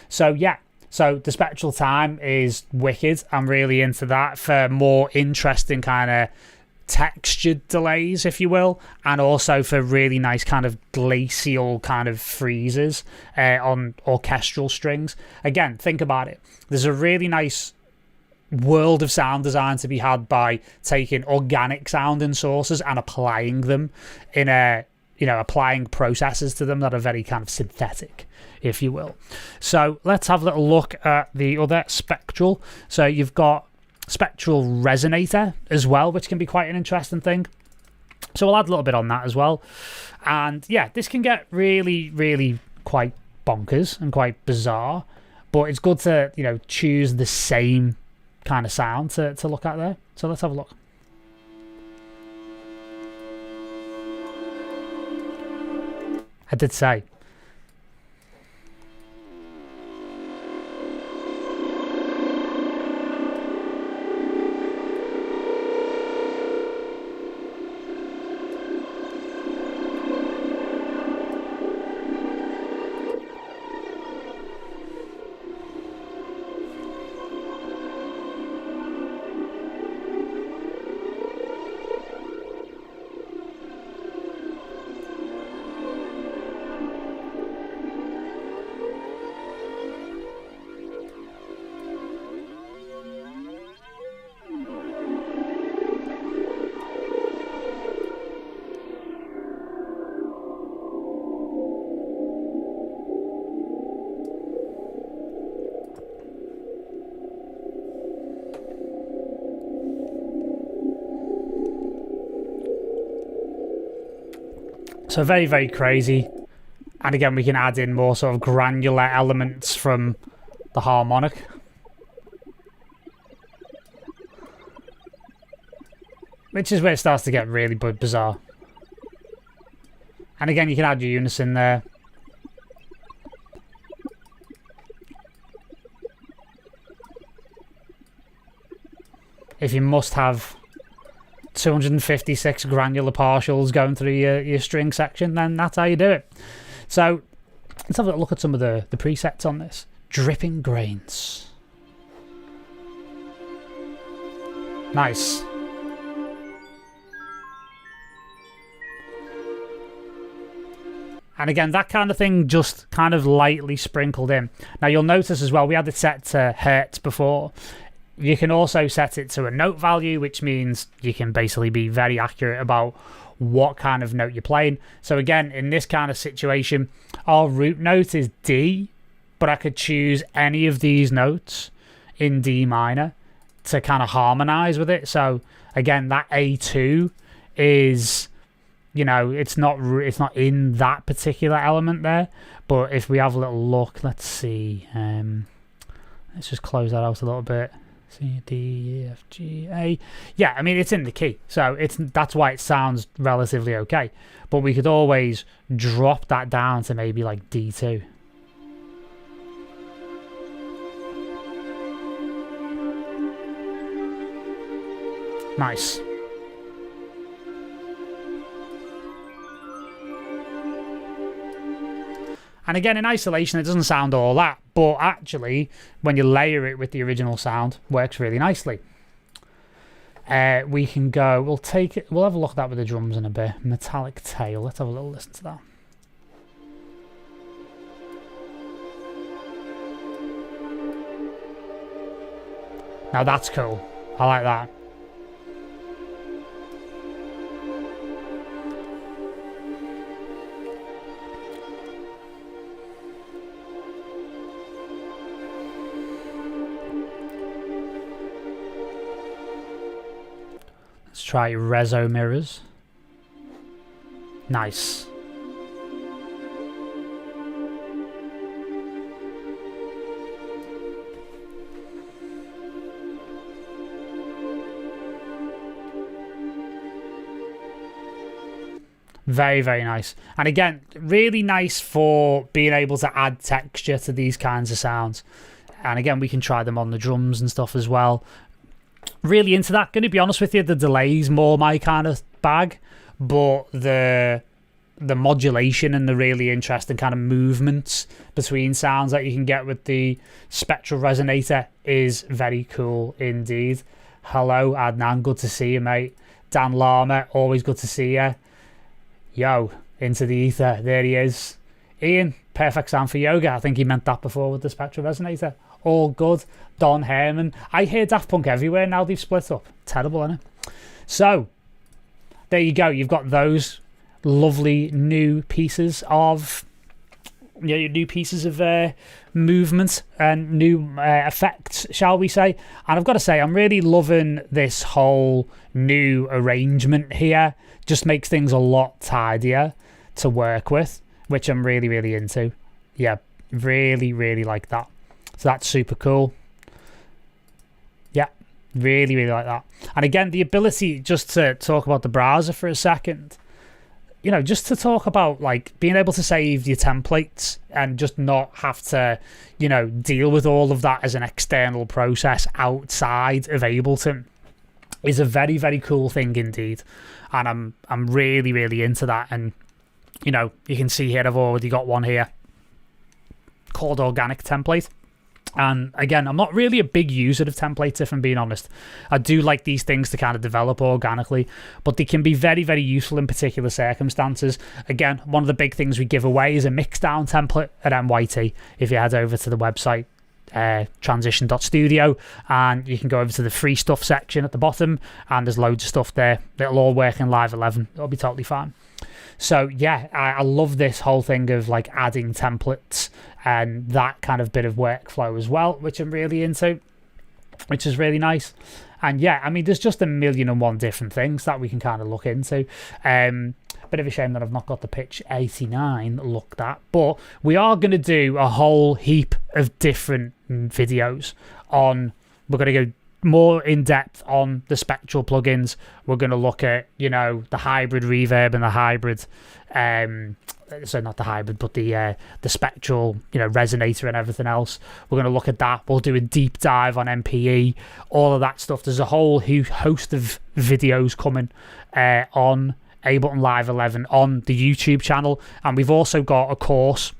S1: So yeah, so the spectral time is wicked. I'm really into that for more interesting kind of textured delays, if you will, and also for really nice kind of glacial kind of freezes on orchestral strings. Again, think about it. There's a really nice world of sound design to be had by taking organic sounding sources and applying them in a, you know, applying processes to them that are very kind of synthetic, if you will. So let's have a little look at the other spectral. So you've got spectral resonator as well, which can be quite an interesting thing. So we'll add a little bit on that as well. And yeah, this can get really, really quite bonkers and quite bizarre, but it's good to, you know, choose the same kind of sound to look at there. So let's have a look. I did say. So very, very crazy. And again, we can add in more sort of granular elements from the harmonic. Which is where it starts to get really bizarre. And again, you can add your unison there. If you must have 256 granular partials going through your string section, then that's how you do it. So let's have a look at some of the presets on this. Dripping grains. Nice. And again, that kind of thing just kind of lightly sprinkled in. Now you'll notice as well, we had it set to hertz before. You can also set it to a note value, which means you can basically be very accurate about what kind of note you're playing. So again, in this kind of situation, our root note is D, but I could choose any of these notes in D minor to kind of harmonize with it. So again, that A2 is, you know, it's not in that particular element there, but if we have a little look, let's see, let's just close that out a little bit. C, D, E, F, G, A. Yeah, I mean, it's in the key, so that's why it sounds relatively okay. But we could always drop that down to maybe like D2. Nice. And again, in isolation, it doesn't sound all that, but actually, when you layer it with the original sound, works really nicely. We can go, we'll have a look at that with the drums in a bit. Metallic tail, let's have a little listen to that. Now that's cool, I like that. Let's try reso mirrors. Nice. Very, very nice. And again, really nice for being able to add texture to these kinds of sounds. And again, we can try them on the drums and stuff as well. Really into that. Going to be honest with you, the delay's more my kind of bag, but the modulation and the really interesting kind of movements between sounds that you can get with the spectral resonator is very cool indeed. Hello, Adnan. Good to see you, mate. Dan Lama, always good to see you. Yo, into the ether. There he is. Ian, perfect sound for yoga. I think he meant that before with the spectral resonator. All good. Don Herman. I hear Daft Punk everywhere now they've split up. Terrible, isn't it? So, there you go. You've got those lovely new pieces of movement and new effects, shall we say. And I've got to say, I'm really loving this whole new arrangement here. Just makes things a lot tidier to work with, which I'm really, really into. Yeah, really, really like that. So that's super cool. Yeah, really, really like that. And again, the ability, just to talk about the browser for a second, you know, just to talk about like being able to save your templates and just not have to, you know, deal with all of that as an external process outside of Ableton is a very, very cool thing indeed. And I'm really, really into that. And, you know, you can see here I've already got one here called Organic Template. And again, I'm not really a big user of templates, if I'm being honest. I do like these things to kind of develop organically, but they can be very, very useful in particular circumstances. Again, one of the big things we give away is a mixdown template at MYT. If you head over to the website, transition.studio, and you can go over to the free stuff section at the bottom, and there's loads of stuff there. It'll all work in Live 11. It'll be totally fine. So yeah, I love this whole thing of like adding templates and that kind of bit of workflow as well, which I'm really into, which is really nice. And yeah, I mean, there's just 1,000,001 different things that we can kind of look into. Bit of a shame that I've not got the pitch 89 looked at, but we are going to do a whole heap of different videos on, we're going to go more in depth on the spectral plugins. We're going to look at, you know, the hybrid reverb and the hybrid, so not the hybrid, but the spectral, you know, resonator and everything else. We're going to look at that. We'll do a deep dive on MPE, all of that stuff. There's a whole host of videos coming on Ableton Live 11 on the YouTube channel, and we've also got a course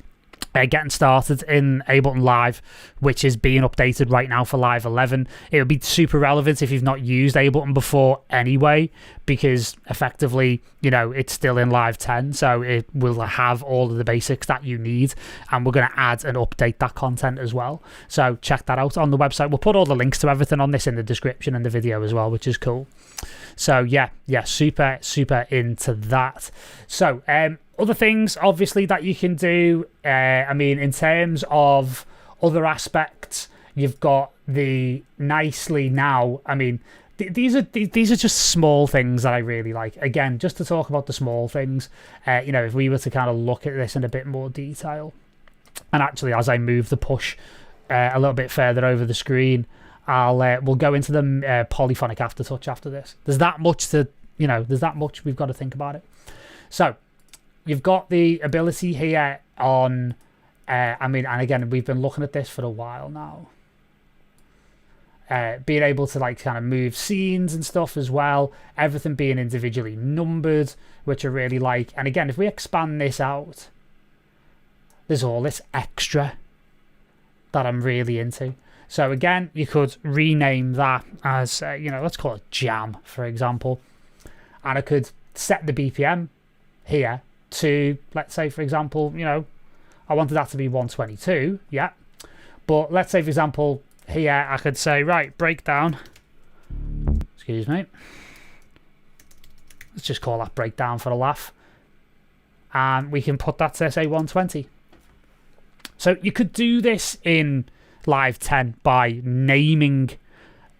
S1: getting started in Ableton Live, which is being updated right now for Live 11. It would be super relevant if you've not used Ableton before anyway, because effectively, you know, it's still in Live 10, so it will have all of the basics that you need, and we're going to add and update that content as well. So check that out on the website. We'll put all the links to everything on this in the description and the video as well, which is cool. So yeah, super, super into that. So other things, obviously, that you can do, I mean, in terms of Other aspects, you've got the nicely now, I mean, these are just small things that I really like. Again, just to talk about the small things, if we were to kind of look at this in a bit more detail, and actually as I move the push a little bit further over the screen, we'll go into the polyphonic aftertouch after this. There's that much we've got to think about it. So you've got the ability here on, and again, we've been looking at this for a while now. Being able to like kind of move scenes and stuff as well, everything being individually numbered, which I really like. And again, if we expand this out, there's all this extra that I'm really into. So again, you could rename that as, let's call it Jam, for example. And I could set the BPM here to, let's say, for example, I wanted that to be 122, yeah. But let's say, for example, here I could say, right, breakdown. Excuse me. Let's just call that breakdown for a laugh. And we can put that to, say, 120. So you could do this in Live 10 by naming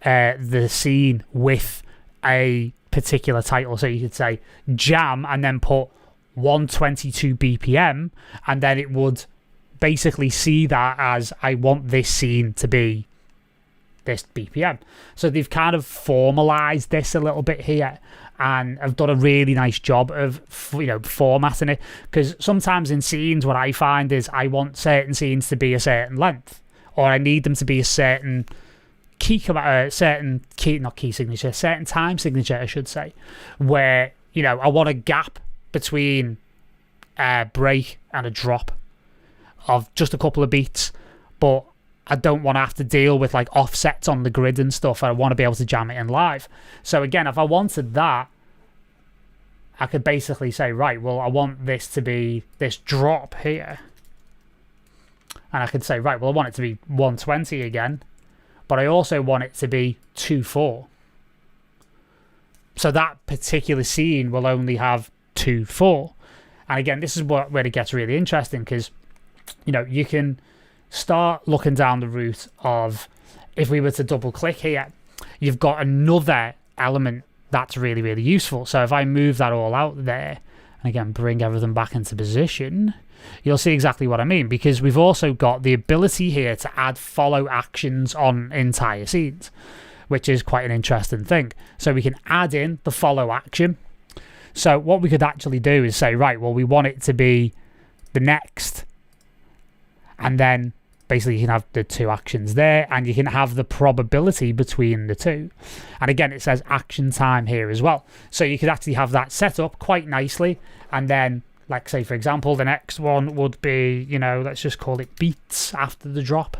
S1: the scene with a particular title. So you could say Jam and then put 122 BPM, and then it would basically see that as, I want this scene to be this BPM. So they've kind of formalized this a little bit here, and I've done a really nice job of formatting it, because sometimes in scenes what I find is I want certain scenes to be a certain length, or I need them to be a certain certain time signature, I should say, where I want a gap between a break and a drop of just a couple of beats, but I don't want to have to deal with like offsets on the grid and stuff. I want to be able to jam it in live. So again, if I wanted that, I could basically say, right, well, I want this to be this drop here. And I could say, right, well, I want it to be 120 again, but I also want it to be 2/4. So that particular scene will only have 2/4. And again, this is where it gets really interesting, because, you can start looking down the route of, if we were to double click here, you've got another element that's really, really useful. So if I move that all out there, and again, bring everything back into position, you'll see exactly what I mean, because we've also got the ability here to add follow actions on entire scenes, which is quite an interesting thing. So we can add in the follow action. So what we could actually do is say, right, well, we want it to be the next, and then basically you can have the two actions there, and you can have the probability between the two. And again, it says action time here as well. So you could actually have that set up quite nicely. And then, like, say, for example, the next one would be, let's just call it beats after the drop.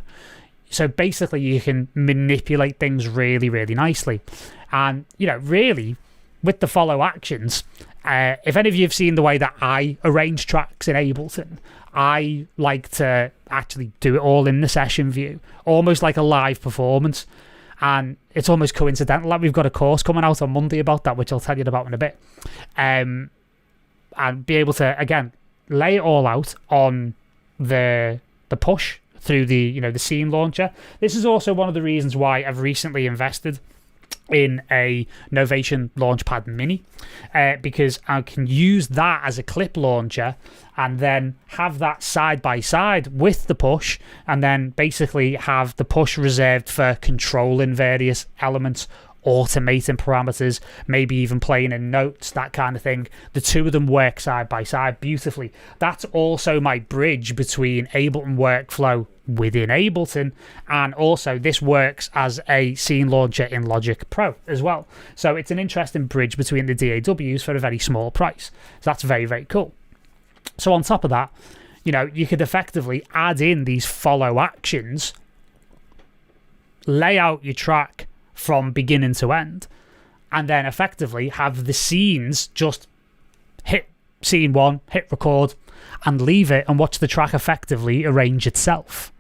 S1: So basically you can manipulate things really, really nicely. And, really, with the follow actions, if any of you have seen the way that I arrange tracks in Ableton, I like to actually do it all in the session view, almost like a live performance. And it's almost coincidental that we've got a course coming out on Monday about that, which I'll tell you about in a bit. And be able to, again, lay it all out on the push through the the scene launcher. This is also one of the reasons why I've recently invested in a Novation Launchpad Mini, because I can use that as a clip launcher and then have that side by side with the push, and then basically have the push reserved for controlling various elements, automating parameters, maybe even playing in notes, that kind of thing. The two of them work side by side beautifully. That's also my bridge between Ableton workflow within Ableton, and also this works as a scene launcher in Logic Pro as well. So it's an interesting bridge between the DAWs for a very small price. So that's very, very cool. So on top of that, you could effectively add in these follow actions, lay out your track from beginning to end, and then effectively have the scenes just hit scene one, hit record, and leave it and watch the track effectively arrange itself,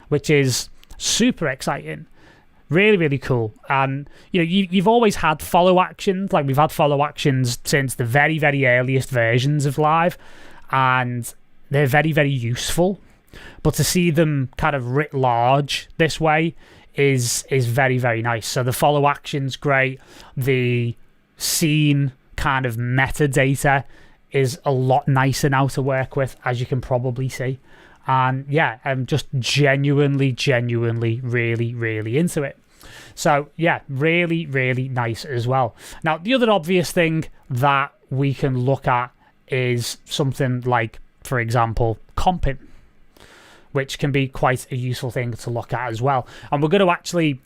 S1: which is super exciting. Really, really cool. And you've always had follow actions. Like, we've had follow actions since the very, very earliest versions of Live, and they're very, very useful. but to see them kind of writ large this way is very, very nice. So the follow action's great. The scene kind of metadata is a lot nicer now to work with, as you can probably see. And yeah, I'm just genuinely really, really into it. So yeah, really, really nice as well. Now, the other obvious thing that we can look at is something like, for example, comping, which can be quite a useful thing to look at as well. And we're going to actually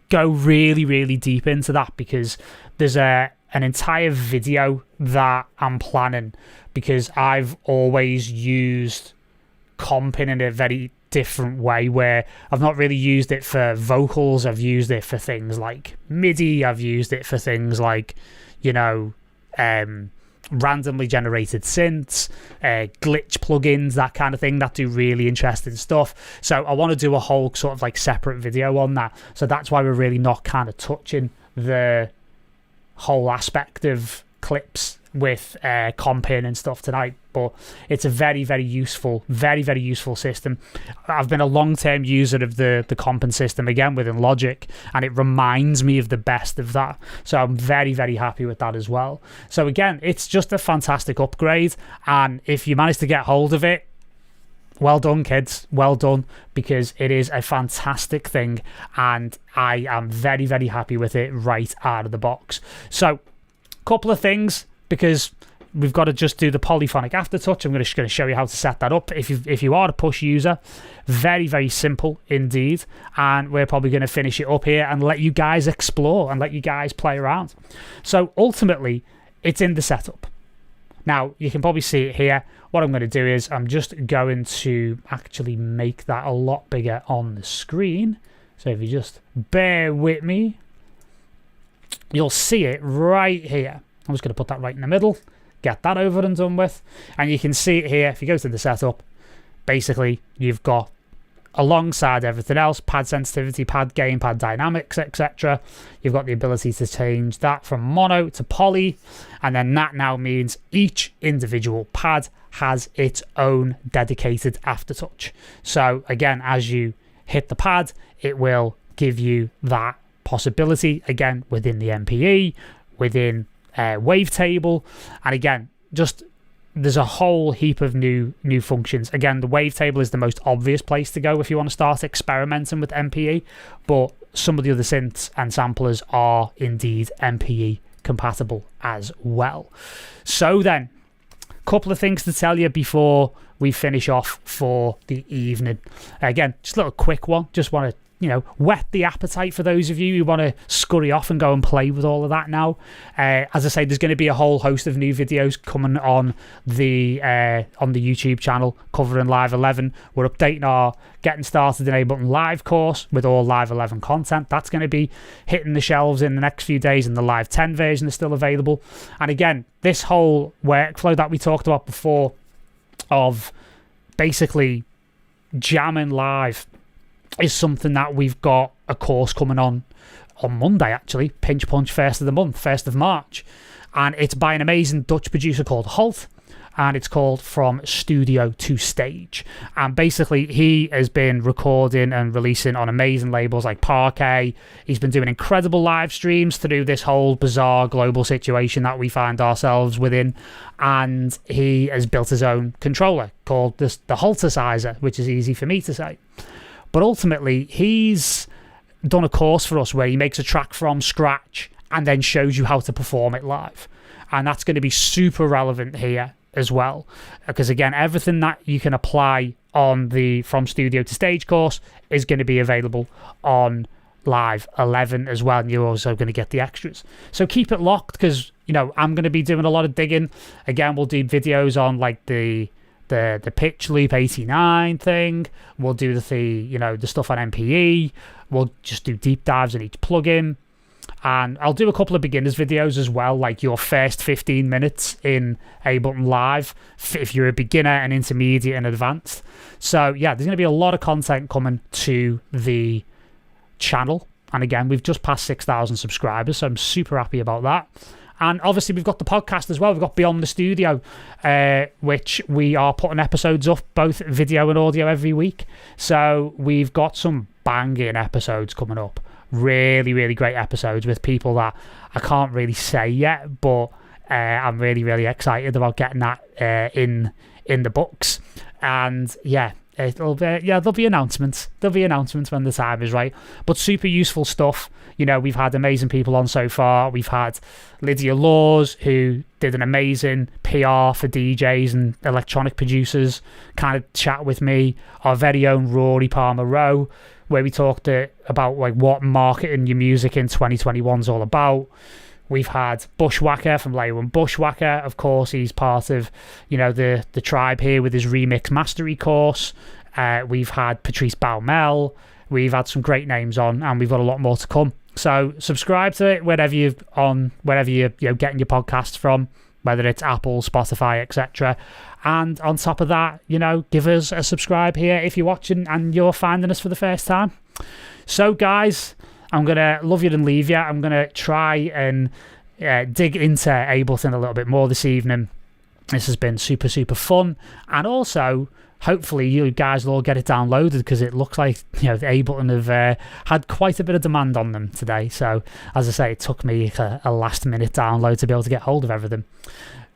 S1: go really, really deep into that, because there's an entire video that I'm planning, because I've always used comping in a very different way, where I've not really used it for vocals. I've used it for things like MIDI. I've used it for things like, you know, randomly generated synths, glitch plugins, that kind of thing, that do really interesting stuff. So I want to do a whole sort of like separate video on that. So that's why we're really not kind of touching the whole aspect of clips with comping and stuff tonight, but it's a very, very useful system. I've been a long-term user of the comping system, again within Logic, and it reminds me of the best of that, so I'm very, very happy with that as well. So again, it's just a fantastic upgrade, and if you manage to get hold of it, well done, kids, well done, because it is a fantastic thing, and I am very, very happy with it right out of the box. So couple of things, because we've got to just do the polyphonic aftertouch. I'm just going to show you how to set that up. If you are a push user, very, very simple indeed. And we're probably going to finish it up here and let you guys explore and let you guys play around. So ultimately, it's in the setup. Now, you can probably see it here. What I'm going to do is I'm just going to actually make that a lot bigger on the screen. So if you just bear with me, you'll see it right here. I'm just going to put that right in the middle, get that over and done with, and you can see it here. If you go to the setup, basically you've got, alongside everything else, pad sensitivity, pad gain, pad dynamics, etc. You've got the ability to change that from mono to poly, and then that now means each individual pad has its own dedicated aftertouch. So again, as you hit the pad, it will give you that possibility, again, within the MPE, within wavetable, and again, just there's a whole heap of new functions. Again, the wavetable is the most obvious place to go if you want to start experimenting with MPE, but some of the other synths and samplers are indeed MPE compatible as well. So then, a couple of things to tell you before we finish off for the evening. Again, just a little quick one, just want to whet the appetite for those of you who want to scurry off and go and play with all of that now. As I say, there's going to be a whole host of new videos coming on the YouTube channel covering Live 11. We're updating our Getting Started in Ableton Live course with all Live 11 content. That's going to be hitting the shelves in the next few days, and the Live 10 version is still available. And again, this whole workflow that we talked about before of basically jamming live is something that we've got a course coming on Monday, actually. Pinch Punch, 1st of the month, 1st of March. And it's by an amazing Dutch producer called Halt. And it's called From Studio to Stage. And basically, he has been recording and releasing on amazing labels like Parquet. He's been doing incredible live streams through this whole bizarre global situation that we find ourselves within. And he has built his own controller called the Halticizer, which is easy for me to say. But ultimately, he's done a course for us where he makes a track from scratch and then shows you how to perform it live. And that's going to be super relevant here as well. Because again, everything that you can apply on the From Studio to Stage course is going to be available on Live 11 as well. And you're also going to get the extras. So keep it locked, because, I'm going to be doing a lot of digging. Again, we'll do videos on like the pitch loop 89 thing. We'll do the stuff on MPE. We'll just do deep dives in each plugin, and I'll do a couple of beginners videos as well, like your first 15 minutes in Ableton Live if you're a beginner, and intermediate and advanced. So yeah, there's going to be a lot of content coming to the channel, and again, we've just passed 6,000 subscribers, so I'm super happy about that. And obviously we've got the podcast as well. We've got Beyond the Studio, which we are putting episodes up, both video and audio, every week. So we've got some banging episodes coming up. Really, really great episodes with people that I can't really say yet, but I'm really, really excited about getting that in the books. And yeah, there'll be announcements. There'll be announcements when the time is right. But super useful stuff. You know, we've had amazing people on so far. We've had Lydia Laws, who did an amazing PR for DJs and electronic producers, kind of chat with me. Our very own Rory Palmer Rowe, where we talked about like what marketing your music in 2021 is all about. We've had Bushwhacker from Layer One Bushwhacker. Of course, he's part of, you know, the tribe here with his remix mastery course. We've had Patrice Baumel. We've had some great names on, and we've got a lot more to come. So subscribe to it wherever you're getting your podcasts from, whether it's Apple, Spotify, etc. And on top of that, you know, give us a subscribe here if you're watching and you're finding us for the first time. So guys, I'm going to love you and leave you. I'm going to try and dig into Ableton a little bit more this evening. This has been super, super fun. And also, hopefully you guys will all get it downloaded, because it looks like, you know, Ableton have had quite a bit of demand on them today. So, as I say, it took me a last-minute download to be able to get hold of everything.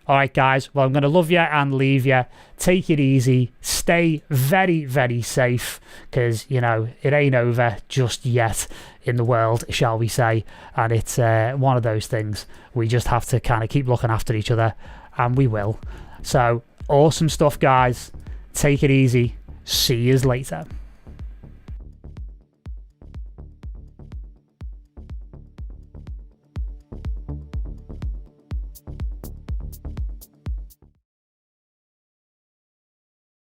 S1: All right, guys. Well, I'm going to love you and leave you. Take it easy. Stay very, very safe, because, you know, it ain't over just yet in the world, shall we say. And it's one of those things. We just have to kind of keep looking after each other, and we will. So, awesome stuff, guys. Take it easy. See yous later.